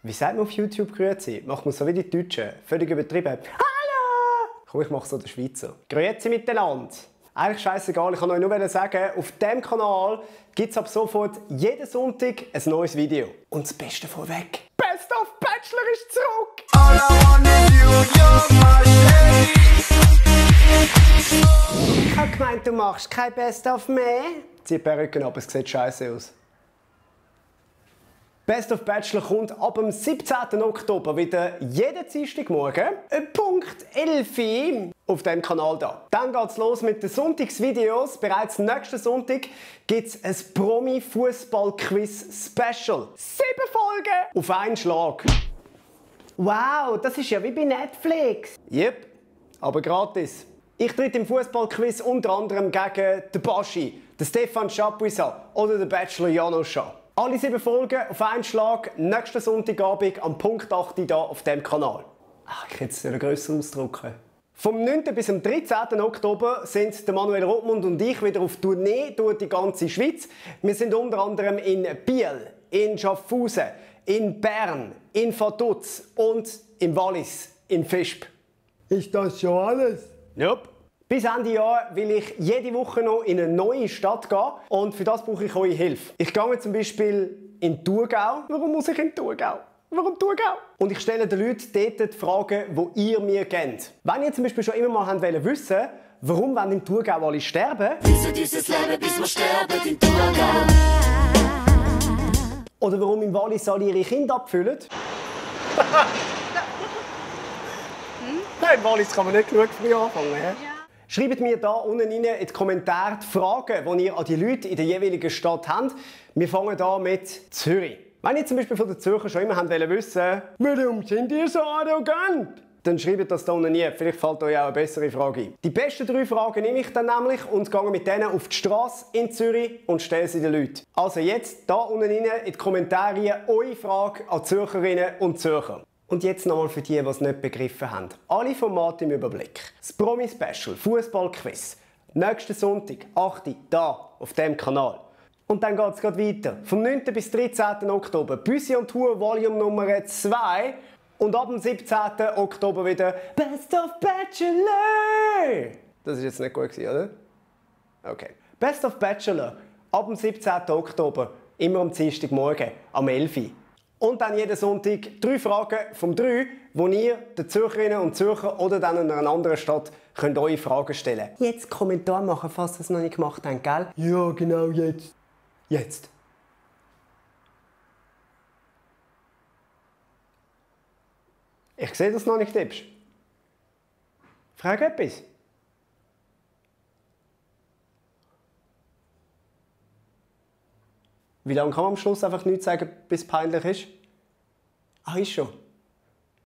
Wie sagt man auf YouTube Grüezi? Macht man so wie die Deutschen. Völlig übertrieben. Hallo! Komm, ich mache so den Schweizer. Grüezi miteinander. Eigentlich scheißegal, ich kann euch nur sagen, auf diesem Kanal gibt es ab sofort jeden Sonntag ein neues Video. Und das Beste vorweg. Best of Bachelor ist zurück! All I want is you, you're my shade. Ich habe gemeint, du machst kein Best of mehr. Zieh die Perücke ab, es sieht scheiße aus. Best of Bachelor kommt ab dem 17. Oktober wieder jeden Dienstagmorgen, Punkt 11 Uhr auf diesem Kanal da. Dann geht's los mit den Sonntagsvideos. Bereits nächsten Sonntag gibt es ein Promi-Fußball-Quiz-Special. 7 Folgen auf einen Schlag. Wow, das ist ja wie bei Netflix. Yep, aber gratis. Ich trete im Fußballquiz unter anderem gegen den Baschi, den Stefan Chapuisat oder den Bachelor Janoscha. Alle 7 Folgen auf einen Schlag, nächsten Sonntagabend am Punkt 8 hier auf diesem Kanal. Ich kann es grösser ausdrücken. Vom 9. bis zum 13. Oktober sind der Manuel Rothmund und ich wieder auf Tournee durch die ganze Schweiz. Wir sind unter anderem in Biel, in Schaffhausen, in Bern, in Vaduz und im Wallis, in Visp. Ist das schon alles? Yep. Bis Ende Jahr will ich jede Woche noch in eine neue Stadt gehen und für das brauche ich eure Hilfe. Ich gehe zum Beispiel in Thurgau. Warum muss ich in Thurgau? Warum Thurgau? Und ich stelle den Leuten dort die Fragen, die ihr mir gebt. Wenn ihr zum Beispiel schon immer mal wissen wollt, warum wollen in Thurgau alle sterben? Wieso dieses Leben, bis wir sterben in Thurgau? Oder warum im Wallis alle ihre Kinder abfüllen? Nein, im Wallis kann man nicht genug früh anfangen. Ja. Schreibt mir da unten in die Kommentare die Fragen, die ihr an die Leute in der jeweiligen Stadt habt. Wir fangen hier mit Zürich. Wenn ihr zum Beispiel von den Zürcher schon immer wissen wollt, warum sind ihr so arrogant? Dann schreibt das da unten nie. Vielleicht fällt euch auch eine bessere Frage ein. Die besten 3 Fragen nehme ich dann nämlich und gehe mit denen auf die Straße in Zürich und stelle sie den Leuten. Also jetzt da unten in die Kommentare eure Frage an Zürcherinnen und Zürcher. Und jetzt nochmal für die, die es nicht begriffen haben. Alle Formate im Überblick. Das Promi-Special, Fußball-Quiz. Nächsten Sonntag, 8. Uhr, da, auf diesem Kanal. Und dann geht es gerade weiter. Vom 9. bis 13. Oktober Büssi und Tour Volume Nummer 2. Und ab dem 17. Oktober wieder Best of Bachelor. Das ist jetzt nicht gut gewesen, oder? Okay. Best of Bachelor. Ab dem 17. Oktober. Immer am Dienstagmorgen, am 11 Uhr. Und dann jeden Sonntag 3 Fragen vom 3, wo ihr den Zürcherinnen und Zürcher oder dann in einer anderen Stadt könnt eure Fragen stellen. Jetzt Kommentar machen, falls ihr es noch nicht gemacht habt, gell? Ja, genau jetzt. Jetzt. Ich sehe, dass du noch nicht tippst. Frag etwas. Wie lange kann man am Schluss einfach nichts sagen, bis es peinlich ist? Ist schon.